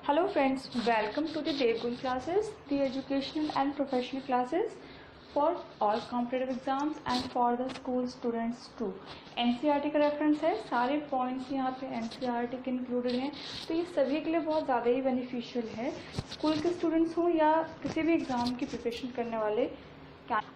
Hello friends, welcome to the Devgun classes, the educational and professional classes for all competitive exams and for the school students too. NCERT का reference है, सारे points यहाँ पे NCERT के included हैं, तो ये सभी के लिए बहुत ज़्यादा ही बेनिफिशियल है, स्कूल के स्टूडेंट्स हों या किसी भी एग्ज़ाम की प्रिपरेशन करने वाले।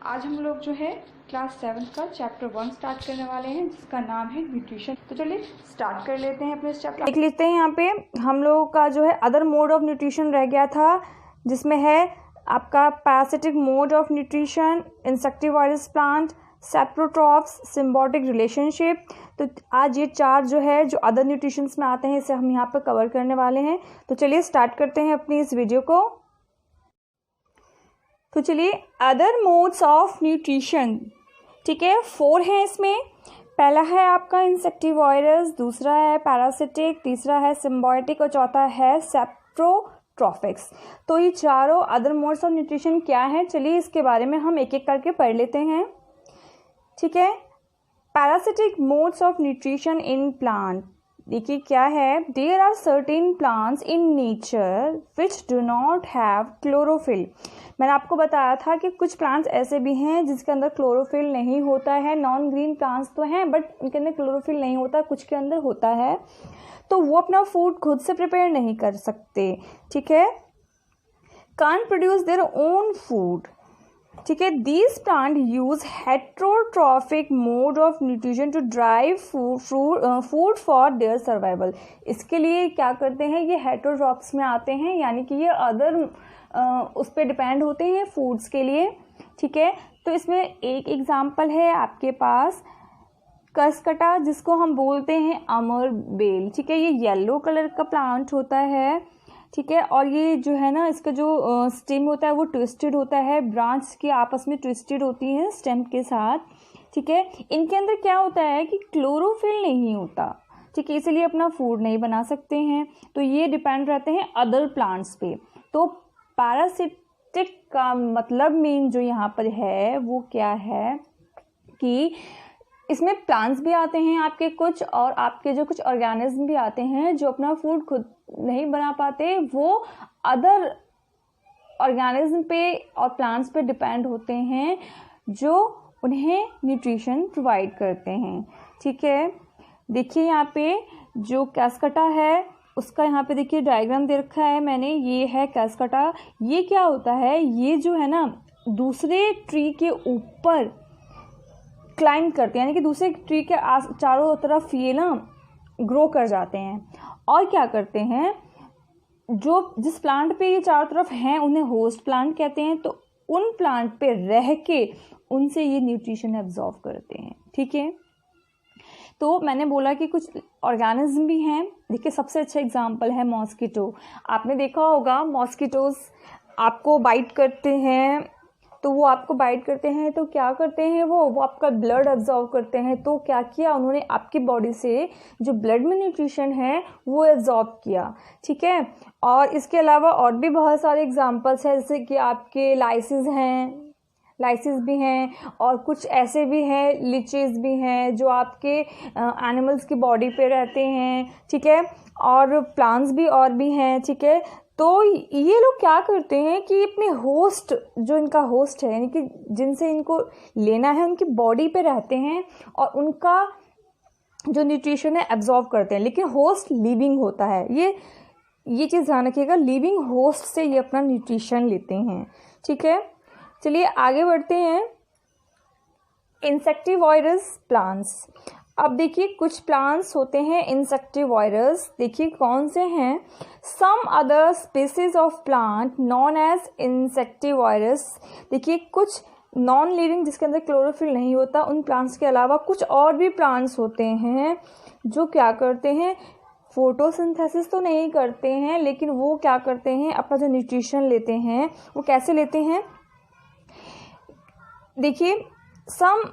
आज हम लोग जो है क्लास 7 का चैप्टर 1 स्टार्ट करने वाले हैं जिसका नाम है न्यूट्रिशन। तो चलिए स्टार्ट कर लेते हैं अपने चैप्टर। देख लेते हैं यहाँ पे हम लोगों का जो है अदर मोड ऑफ न्यूट्रिशन रह गया था, जिसमें है आपका parasitic mode of nutrition, insectivorous plant, saprotrophs, symbiotic relationship. तो आज ये चार जो है जो अदर न्यूट्रिशंस में आते हैं इसे हम यहाँ पर कवर करने वाले हैं। तो चलिए स्टार्ट करते हैं अपनी इस वीडियो को। तो चलिए अदर मोड्स ऑफ न्यूट्रिशन, ठीक है, 4 हैं इसमें। पहला है आपका इंसेक्टिवायरस, दूसरा है पैरासिटिक, तीसरा है सिम्बायोटिक और चौथा है सेप्रोट्रॉफिक्स। तो ये चारों अदर मोड्स ऑफ न्यूट्रिशन क्या है, चलिए इसके बारे में हम एक एक करके पढ़ लेते हैं। ठीक है, parasitic modes of nutrition in plant, देखिए क्या है, there are certain plants in nature which do not have chlorophyll. मैंने आपको बताया था कि कुछ प्लांट्स ऐसे भी हैं जिसके अंदर क्लोरोफिल नहीं होता है। नॉन ग्रीन प्लांट्स तो हैं बट उनके अंदर क्लोरोफिल नहीं होता, कुछ के अंदर होता है, तो वो अपना फूड खुद से प्रिपेयर नहीं कर सकते। ठीक है, can't produce their own food. ठीक है, these plant use heterotrophic mode of nutrition to drive food for their survival. इसके लिए क्या करते हैं, ये हेट्रोट्रॉप्स में आते हैं, यानी कि ये अदर उस पर डिपेंड होते हैं फूड्स के लिए। ठीक है, तो इसमें एक एग्जाम्पल है आपके पास कसकटा, जिसको हम बोलते हैं अमर बेल। ठीक है, ये येलो कलर का प्लांट होता है। ठीक है, और ये जो है ना, इसका जो स्टेम होता है वो ट्विस्टेड होता है, ब्रांच की आपस में ट्विस्टेड होती हैं स्टेम के साथ। ठीक है, इनके अंदर क्या होता है कि क्लोरोफिल नहीं होता। ठीक है, इसलिए अपना फूड नहीं बना सकते हैं, तो ये डिपेंड रहते हैं अदर प्लांट्स पे। तो पैरासिटिक का मतलब मीन जो यहाँ पर है वो क्या है कि इसमें प्लांट्स भी आते हैं आपके कुछ, और आपके जो कुछ ऑर्गेनिज्म भी आते हैं जो अपना फूड खुद नहीं बना पाते, वो अदर ऑर्गेनिज्म पे और प्लांट्स पे डिपेंड होते हैं जो उन्हें न्यूट्रिशन प्रोवाइड करते हैं। ठीक है, देखिए यहाँ पे जो कसकटा है उसका यहाँ पे देखिए डायग्राम दे रखा है मैंने, ये है कसकटा। ये क्या होता है, ये जो है ना दूसरे ट्री के ऊपर क्लाइंब करते हैं, यानी कि दूसरे ट्री के चारों तरफ ये ना ग्रो कर जाते हैं, और क्या करते हैं, जो जिस प्लांट पे ये चारों तरफ हैं उन्हें होस्ट प्लांट कहते हैं, तो उन प्लांट पे रह के उनसे ये न्यूट्रिशन एब्जॉर्ब करते हैं। ठीक है, तो मैंने बोला कि कुछ ऑर्गेनिज्म भी हैं। देखिए सबसे अच्छा एग्जांपल है मॉस्किटो। आपने देखा होगा मॉस्किटोज आपको बाइट करते हैं, तो वो आपको बाइट करते हैं तो क्या करते हैं, वो आपका ब्लड एब्जॉर्व करते हैं। तो क्या किया उन्होंने, आपकी बॉडी से जो ब्लड में न्यूट्रिशन है वो एब्जॉर्ब किया। ठीक है, और इसके अलावा और भी बहुत सारे एग्जांपल्स हैं, जैसे कि आपके लाइसिस भी हैं, और कुछ ऐसे भी हैं लिचेस भी हैं जो आपके एनिमल्स की बॉडी पे रहते हैं। ठीक है, और प्लांट्स भी और भी हैं। ठीक है, तो ये लोग क्या करते हैं कि अपने होस्ट, जो इनका होस्ट है, यानी कि जिनसे इनको लेना है, उनकी बॉडी पे रहते हैं और उनका जो न्यूट्रिशन है एब्जॉर्ब करते हैं, लेकिन होस्ट लिविंग होता है। ये चीज़ ध्यान रखिएगा, लिविंग होस्ट से ये अपना न्यूट्रिशन लेते हैं। ठीक है, चलिए आगे बढ़ते हैं। इंसेक्टिवायरस प्लांट्स, अब देखिए कुछ प्लांट्स होते हैं इंसेक्टिवायरस, देखिए कौन से हैं। Some other species of plant known as insectivorous, देखिए कुछ नॉन लिविंग जिसके अंदर क्लोरोफिल नहीं होता, उन प्लांट्स के अलावा कुछ और भी प्लांट्स होते हैं जो क्या करते हैं, फोटोसिंथेसिस तो नहीं करते हैं, लेकिन वो क्या करते हैं, अपना जो न्यूट्रिशन लेते हैं वो कैसे लेते हैं। देखिए some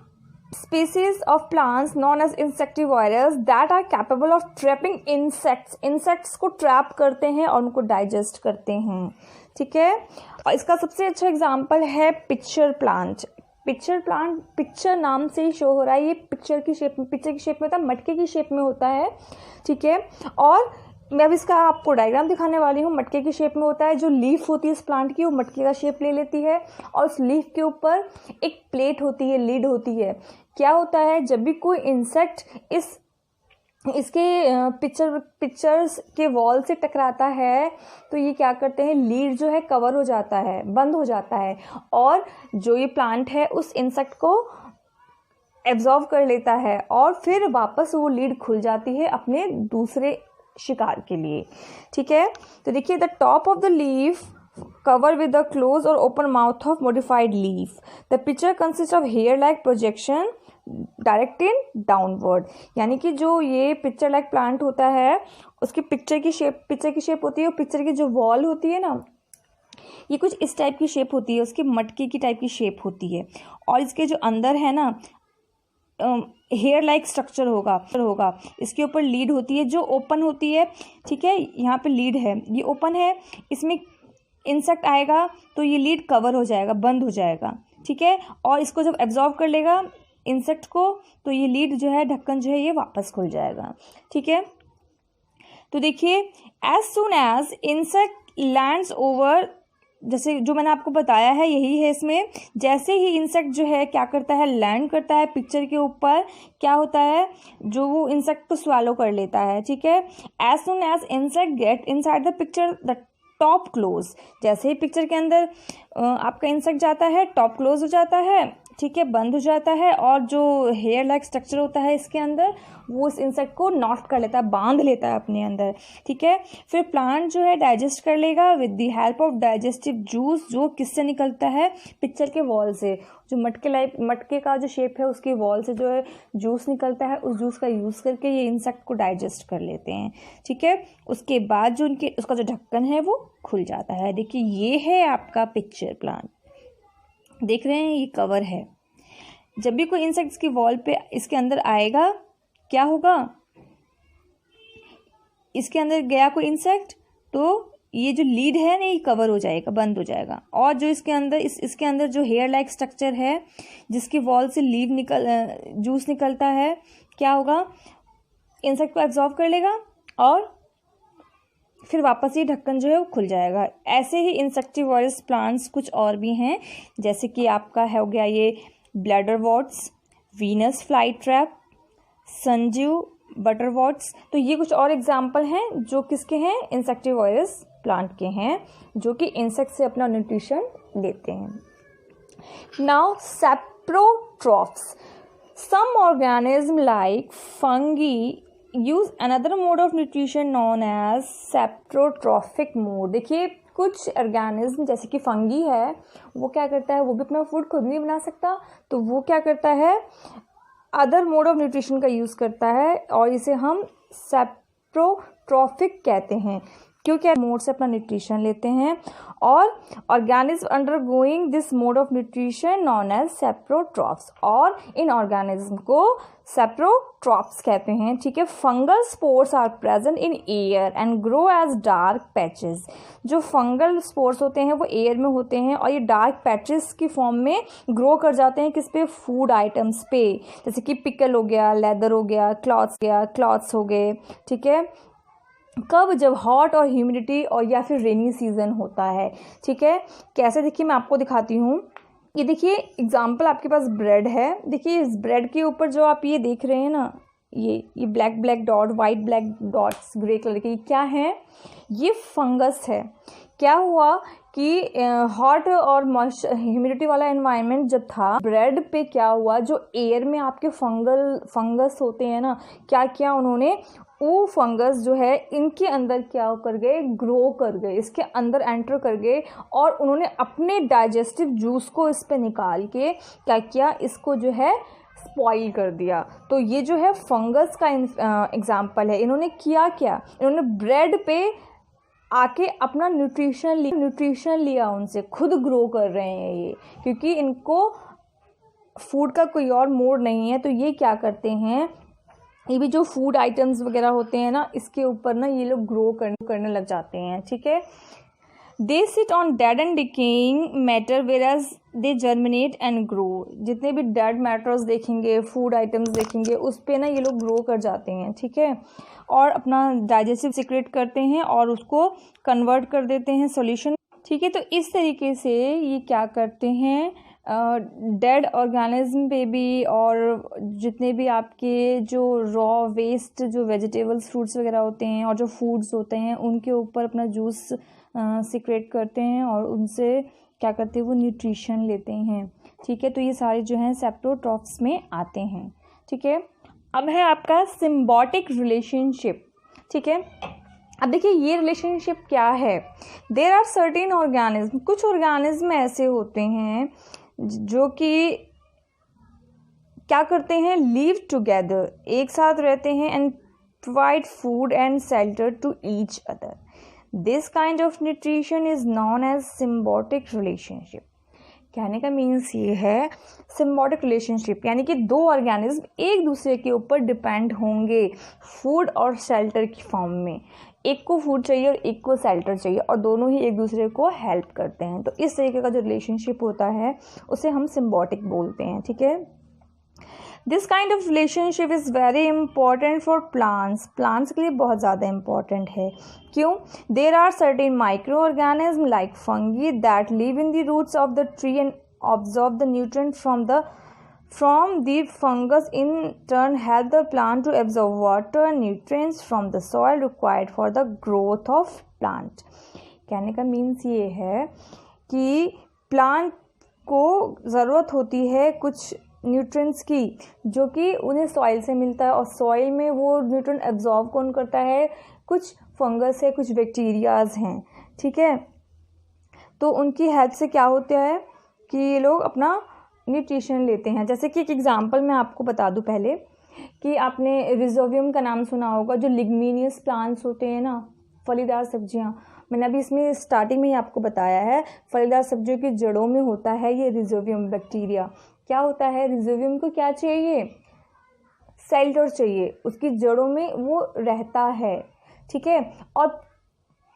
species of plants known as insectivorous that are capable of trapping insects को ट्रैप करते हैं और उनको डाइजेस्ट करते हैं। ठीक है, और इसका सबसे अच्छा एग्जांपल है पिक्चर प्लांट। पिक्चर नाम से ही शो हो रहा है, ये पिक्चर की शेप में होता है, मटके की शेप में होता है। ठीक है, और मैं अब इसका आपको डायग्राम दिखाने वाली हूँ। मटके की शेप में होता है, जो लीफ होती है इस प्लांट की वो मटके का शेप ले लेती है और उस लीफ के ऊपर एक प्लेट होती है, लीड होती है। क्या होता है, जब भी कोई इंसेक्ट इसके पिक्चर्स के वॉल से टकराता है तो ये क्या करते हैं, लीड जो है कवर हो जाता है, बंद हो जाता है और जो ये प्लांट है उस इंसेक्ट को एब्जॉर्व कर लेता है और फिर वापस वो लीड खुल जाती है अपने दूसरे शिकार के लिए। ठीक है, तो देखिए the top of the leaf cover with the closed or open mouth of modified leaf. The picture consists of hair-like projection directed downward. यानी कि जो ये पिक्चर लाइक प्लांट होता है उसकी पिक्चर की शेप होती है और पिक्चर की जो वॉल होती है ना ये कुछ इस टाइप की शेप होती है, उसकी मटके की टाइप की शेप होती है और इसके जो अंदर है ना हेयर लाइक स्ट्रक्चर होगा। इसके ऊपर लीड होती है जो ओपन होती है। ठीक है, यहाँ पे लीड है, ये ओपन है, इसमें इंसेक्ट आएगा तो ये लीड कवर हो जाएगा, बंद हो जाएगा। ठीक है, और इसको जब एब्जॉर्व कर लेगा इंसेक्ट को तो ये लीड जो है, ढक्कन जो है ये वापस खुल जाएगा। ठीक है, तो देखिए as soon as insect lands over, जैसे जो मैंने आपको बताया है यही है इसमें, जैसे ही इंसेक्ट जो है क्या करता है, लैंड करता है पिक्चर के ऊपर, क्या होता है, जो वो इंसेक्ट को स्वैलो कर लेता है। ठीक है, as soon as insect get inside the pitcher the top close, जैसे ही पिक्चर के अंदर आपका इंसेक्ट जाता है टॉप क्लोज हो जाता है। ठीक है, बंद हो जाता है और जो हेयर लाइक स्ट्रक्चर होता है इसके अंदर वो इस इंसेक्ट को नॉट कर लेता है, बांध लेता है अपने अंदर। ठीक है, फिर प्लांट जो है डाइजेस्ट कर लेगा with the help of digestive juice, जो किससे निकलता है, पिक्चर के वॉल से, जो मटके का जो शेप है उसके वॉल से जो है जूस निकलता है, उस जूस का यूज़ करके ये इंसेक्ट को डाइजेस्ट कर लेते हैं। ठीक है, उसके बाद जो उसका जो ढक्कन है वो खुल जाता है। देखिए ये है आपका पिक्चर प्लांट, देख रहे हैं ये कवर है। जब भी कोई इंसेक्ट इसकी वॉल पे इसके अंदर आएगा क्या होगा, इसके अंदर गया कोई इंसेक्ट तो ये जो लीड है ना ये कवर हो जाएगा, बंद हो जाएगा और जो इसके अंदर जो हेयर लाइक स्ट्रक्चर है जिसकी वॉल से जूस निकलता है, क्या होगा, इंसेक्ट को एब्जॉर्ब कर लेगा और फिर वापस ये ढक्कन जो है वो खुल जाएगा। ऐसे ही इंसेक्टिवोरस प्लांट्स कुछ और भी हैं, जैसे कि आपका हो गया ये bladderworts, Venus fly trap, संजीव बटरवॉट्स। तो ये कुछ और एग्जाम्पल हैं जो किसके हैं, इंसेक्टिवोरस प्लांट के हैं, जो कि इंसेक्ट से अपना न्यूट्रिशन लेते हैं। Now saprotrophs, some organism like fungi use another mode of nutrition known as saprotrophic mode। देखिए कुछ ऑर्गेनिज्म जैसे कि फंगी है वो क्या करता है, वो भी अपना फूड खुद नहीं बना सकता तो वो क्या करता है, अदर मोड ऑफ न्यूट्रिशन का यूज़ करता है और इसे हम सेप्रोट्रॉफिक कहते हैं, क्योंकि मोड से अपना न्यूट्रिशन लेते हैं। और organism undergoing this mode of nutrition known as saprotrophs, और इन ऑर्गेनिज्म को सेप्रोट्रॉफ्स कहते हैं। ठीक है, fungal spores are present in air and grow as dark patches. जो फंगल स्पोर्स होते हैं वो एयर में होते हैं और ये डार्क पैचेस की फॉर्म में ग्रो कर जाते हैं, किस पे, फूड आइटम्स पे, जैसे कि पिकल हो गया, लेदर हो गया, क्लॉथ्स हो गए। ठीक है, कब, जब हॉट और ह्यूमिडिटी और या फिर रेनी सीजन होता है। ठीक है, कैसे, देखिए मैं आपको दिखाती हूँ। ये देखिए एग्जाम्पल, आपके पास ब्रेड है, देखिए इस ब्रेड के ऊपर जो आप ये देख रहे हैं ना, ये black dot, white black dots grey colour के, ये क्या है, ये फंगस है। क्या हुआ कि हॉट और ह्यूमिडिटी वाला एनवायरनमेंट जब था, ब्रेड पे क्या हुआ, जो एयर में आपके फंगस होते हैं ना, क्या किया उन्होंने, वो फंगस जो है इनके अंदर क्या कर गए, ग्रो कर गए, इसके अंदर एंटर कर गए और उन्होंने अपने डाइजेस्टिव जूस को इस पे निकाल के क्या किया, इसको जो है स्पॉइल कर दिया। तो ये जो है फंगस का एग्जाम्पल है। इन्होंने किया क्या, इन्होंने ब्रेड पे आके अपना न्यूट्रिशन लिया उनसे, खुद ग्रो कर रहे हैं ये, क्योंकि इनको फूड का कोई और मोड नहीं है। तो ये क्या करते हैं, ये भी जो फूड आइटम्स वगैरह होते हैं ना, इसके ऊपर ना ये लोग ग्रो करने लग जाते हैं। ठीक है, they sit on dead and decaying matter वेराज they germinate and grow. जितने भी डेड मैटर्स देखेंगे, फूड आइटम्स देखेंगे, उस पे ना ये लोग ग्रो कर जाते हैं, ठीक है, और अपना डाइजेस्टिव सीक्रेट करते हैं और उसको कन्वर्ट कर देते हैं सॉल्यूशन, ठीक है। तो इस तरीके से ये क्या करते हैं, डेड ऑर्गेनिज्म पे भी और जितने भी आपके जो रॉ वेस्ट जो वेजिटेबल्स फ्रूट्स वगैरह होते हैं और जो फूड्स होते हैं उनके ऊपर अपना जूस सीक्रेट करते हैं और उनसे क्या करते हैं, वो न्यूट्रिशन लेते हैं, ठीक है। तो ये सारे जो हैं सेप्टोट्रॉफ्स में आते हैं, ठीक है। अब है आपका सिम्बायोटिक रिलेशनशिप, ठीक है। अब देखिए ये रिलेशनशिप क्या है। देयर आर सर्टेन ऑर्गेनिज्म, कुछ ऑर्गेनिज्म ऐसे होते हैं जो कि क्या करते हैं, लिव टुगेदर, एक साथ रहते हैं, and provide food and shelter to each other. This kind of nutrition is known as symbiotic relationship. कहने का मीन्स ये है, सिम्बायोटिक रिलेशनशिप यानी कि दो ऑर्गेनिज्म एक दूसरे के ऊपर डिपेंड होंगे फूड और शेल्टर की फॉर्म में। एक को फूड चाहिए और एक को शेल्टर चाहिए और दोनों ही एक दूसरे को हेल्प करते हैं। तो इस तरीके का जो रिलेशनशिप होता है उसे हम सिम्बायोटिक बोलते हैं, ठीक है। This kind of relationship is very important for plants. Plants के लिए बहुत ज़्यादा इंपॉर्टेंट है। क्यों? There are certain micro organism like fungi that live in the roots of the tree and absorb the nutrient from the fungus, in turn help the plant to absorb water and nutrients from the soil required for the growth of plant। कहने का means ये है कि plant को ज़रूरत होती है कुछ न्यूट्रिएंट्स की जो कि उन्हें सॉइल से मिलता है और सॉइल में वो न्यूट्रिएंट एब्जॉर्ब कौन करता है, कुछ फंगस है, कुछ बैक्टीरियाज हैं, ठीक है। तो उनकी हेल्प से क्या होता है कि ये लोग अपना न्यूट्रिशन लेते हैं। जैसे कि एक एग्जांपल मैं आपको बता दूं पहले कि आपने रिजोवियम का नाम सुना होगा, जो लिग्मिनियस प्लांट्स होते हैं ना, फलीदार सब्जियां। मैंने अभी इसमें स्टार्टिंग में ही आपको बताया है, फलीदार सब्जियों की जड़ों में होता है ये रिजोवियम बैक्टीरिया। क्या होता है, रिजोवियम को क्या चाहिए, शेल्टर चाहिए, उसकी जड़ों में वो रहता है, ठीक है। और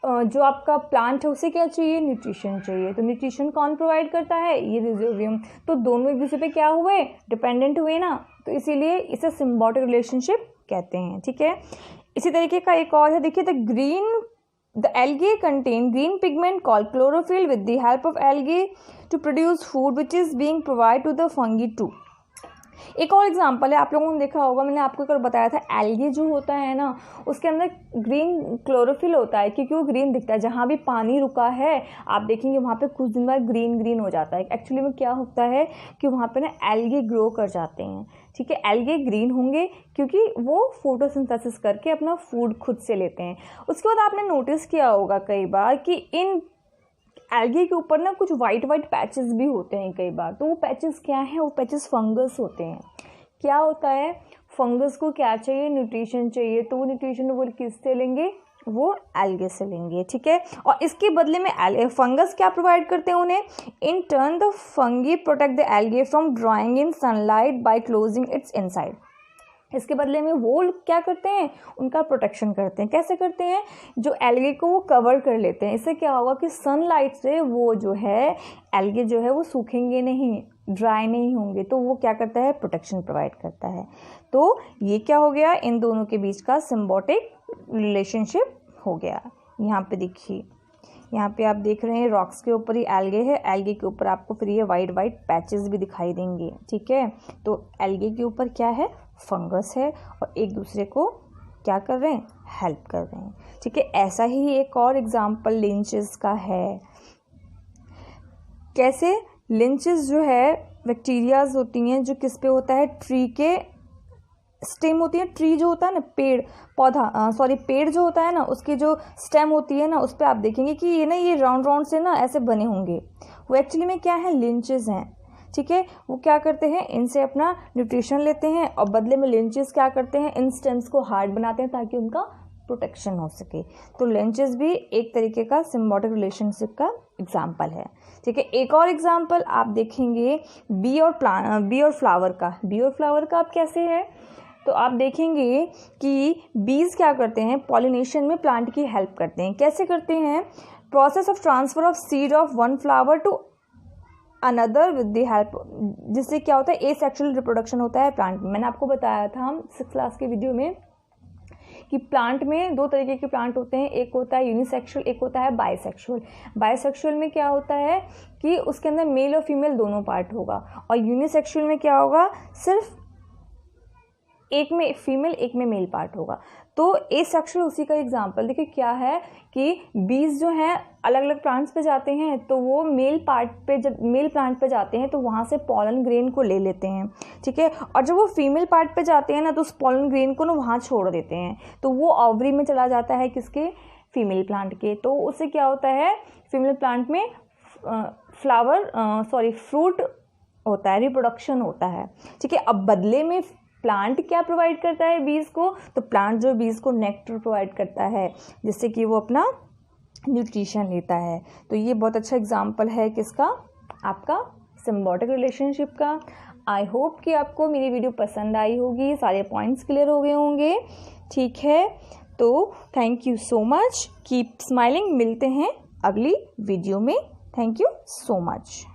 जो आपका प्लांट है उसे क्या चाहिए, न्यूट्रिशन चाहिए। तो न्यूट्रिशन कौन प्रोवाइड करता है, ये रिजोवियम। तो दोनों एक दूसरे पे क्या हुए, डिपेंडेंट हुए ना, तो इसीलिए इसे सिम्बायोटिक रिलेशनशिप कहते हैं, ठीक है। इसी तरीके का एक और है, देखिए, the algae contain green pigment called chlorophyll. With the help of algae to produce food which is being provide to the fungi too. एक और एग्जांपल है, आप लोगों ने देखा होगा, मैंने आपको एक और बताया था, एल्गे जो होता है ना उसके अंदर ग्रीन क्लोरोफिल होता है, क्योंकि वो ग्रीन दिखता है। जहाँ भी पानी रुका है आप देखेंगे वहाँ पे कुछ दिन बाद ग्रीन ग्रीन हो जाता है। एक्चुअली में क्या होता है कि वहाँ पे ना एल्गे ग्रो कर जाते हैं, ठीक है। एल्गे ग्रीन होंगे क्योंकि वो फोटोसिंथेसिस करके अपना फूड खुद से लेते हैं। उसके बाद आपने नोटिस किया होगा कई बार कि इन एल्गे के ऊपर ना कुछ वाइट पैचेस भी होते हैं कई बार। तो वो पैचेस क्या है, वो पैचेस फंगस होते हैं। क्या होता है, फंगस को क्या चाहिए, न्यूट्रिशन चाहिए। तो वो न्यूट्रिशन वो किससे लेंगे, वो एल्गे से लेंगे, ठीक है। और इसके बदले में फंगस क्या प्रोवाइड करते हैं उन्हें, in turn the fungi protect the algae from drawing in sunlight by closing it's inside. इसके बदले में वो क्या करते हैं, उनका प्रोटेक्शन करते हैं। कैसे करते हैं, जो एल्गे को वो कवर कर लेते हैं। इससे क्या होगा कि सनलाइट से वो जो है एल्गे जो है वो सूखेंगे नहीं, ड्राई नहीं होंगे। तो वो क्या करता है, प्रोटेक्शन प्रोवाइड करता है। तो ये क्या हो गया, इन दोनों के बीच का सिम्बायोटिक रिलेशनशिप हो गया। यहाँ पे देखिए, यहाँ पे आप देख रहे हैं रॉक्स के ऊपर ही एल्गे है, एल्गे के ऊपर आपको फिर ये वाइट पैचेस भी दिखाई देंगे, ठीक है। तो एल्गे के ऊपर क्या है, फंगस है और एक दूसरे को क्या कर रहे हैं, हेल्प कर रहे हैं, ठीक है। ऐसा ही एक और एग्जांपल लिंचेस का है। कैसे, लिंचेस जो है बैक्टीरियाज होती हैं जो किस पे होता है, ट्री के स्टेम होती है। ट्री जो होता है ना, पेड़ जो होता है ना, उसकी जो स्टेम होती है ना, उस पर आप देखेंगे कि ये राउंड से ना ऐसे बने होंगे। वो एक्चुअली में क्या है, लिंचेस हैं, ठीक है। वो क्या करते हैं, इनसे अपना न्यूट्रिशन लेते हैं और बदले में लिंचेस क्या करते हैं, इन स्टेम्स को हार्ड बनाते हैं ताकि उनका प्रोटेक्शन हो सके। तो लिंचेस भी एक तरीके का सिम्बायोटिक रिलेशनशिप का एग्जाम्पल है, ठीक है। एक और एग्जाम्पल आप देखेंगे बी और फ्लावर का। बी और फ्लावर का आप कैसे है, तो आप देखेंगे कि बीज क्या करते हैं, पॉलिनेशन में प्लांट की हेल्प करते हैं। कैसे करते हैं, process of transfer of seed of one flower to another with the help, जिससे क्या होता है एसेक्सुअल रिप्रोडक्शन होता है प्लांट में। मैंने आपको बताया था हम 6th क्लास के वीडियो में कि प्लांट में 2 तरीके के प्लांट होते हैं, एक होता है यूनिसेक्सुअल, एक होता है बाइसेक्सुअल। बाइसेक्सुअल में क्या होता है कि उसके अंदर मेल और फीमेल दोनों पार्ट होगा, और यूनिसेक्सुअल में क्या होगा, सिर्फ एक में फीमेल एक में मेल पार्ट होगा। तो एसेक्सुअल उसी का एग्जांपल देखिए क्या है कि बीज जो हैं अलग अलग प्लांट्स पे जाते हैं, तो वो मेल पार्ट पे, जब मेल प्लांट पे जाते हैं तो वहाँ से पॉलन ग्रेन को ले लेते हैं, ठीक है, और जब वो फीमेल पार्ट पे जाते हैं ना तो उस पॉलन ग्रेन को ना वहाँ छोड़ देते हैं, तो वो ऑवरी में चला जाता है किसके, फीमेल प्लांट के। तो उससे क्या होता है, फीमेल प्लांट में फ्रूट होता है, रिप्रोडक्शन होता है, ठीक है। अब बदले में प्लांट क्या प्रोवाइड करता है बीज को, तो प्लांट जो बीज को नेक्टर प्रोवाइड करता है, जिससे कि वो अपना न्यूट्रिशन लेता है। तो ये बहुत अच्छा एग्जांपल है किसका, आपका सिम्बायोटिक रिलेशनशिप का। आई होप कि आपको मेरी वीडियो पसंद आई होगी, सारे पॉइंट्स क्लियर हो गए होंगे, ठीक है। तो thank you so much, keep smiling, मिलते हैं अगली वीडियो में। Thank you so much.